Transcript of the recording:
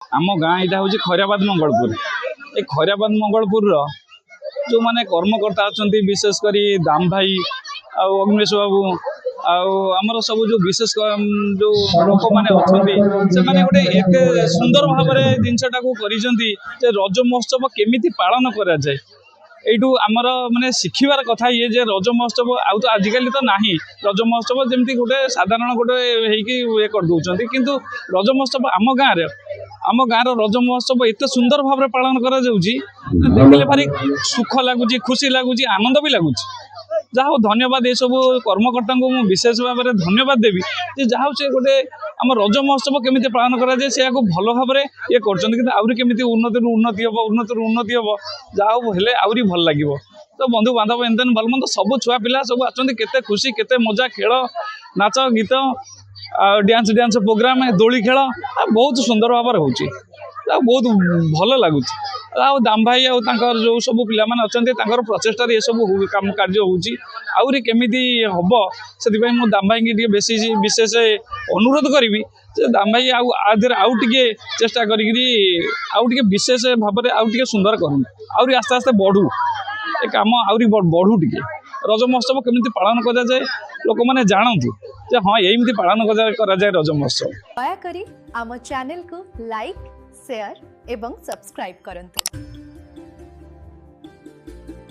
आम गाँ यहाँ हूँ खैराबाद मंगलपुर। ये खैराबाद मंगलपुर जो मैंने कर्मकर्ता अच्छा विशेषकर दाम भाई अग्निश बाबू आमर सब जो विशेष जो लोक मैंने अच्छा से गोटे एत सुंदर भाव जिनटा को रज महोत्सव केमी पालन कराए यू आमर माने शिखिबार कथा ये जे रज महोत्सव आउ तो आजिकल तो नाही रज महोत्सव जमती गोटे साधारण गोटे ये कर दौरान किंतु रज महोत्सव आम गाँव रज महोत्सव एत सुंदर भाव पालन करा देखले भारी सुख लगुच खुशी लगुच आनंद भी लगुच जहाँ धन्यवाद ये सब कर्मकर्ता को मुझे विशेष भाव में धन्यवाद देवी जहाँ से गोटे आम रज महोत्सव केमी पालन कराए से भल भाव ये करमती उन्नति उन्नति हम जहाँ हेले आहरी भल लगे तो बंधु बांधव एन भल मंद सब छुआ पिला सब आते खुशी केते मजा खेल नाच गीत डांस डांस प्रोग्राम दोली खेल बहुत सुंदर भाव बहुत भल लगुच दाम भाई जो सब पाने अच्छा प्रचेषा ये सब काम कार्य होरी केमी हम से दाम भाई की बेसी विशेष अनुरोध करी दाम भाई आधे आउ टे चेष्टा करी विशेष भाव में आउ सुंदर करूँ आहरी आस्ते आस्ते बढ़ू ए कम आहरी बढ़ू टे रज महोत्सव केमी पालन कराए लोक मैंने जानतु हाँ यही पालन कराए रज महोत्सव। दयाकरी आम चैनल को लाइक शेयर एवं सब्सक्राइब करंतु।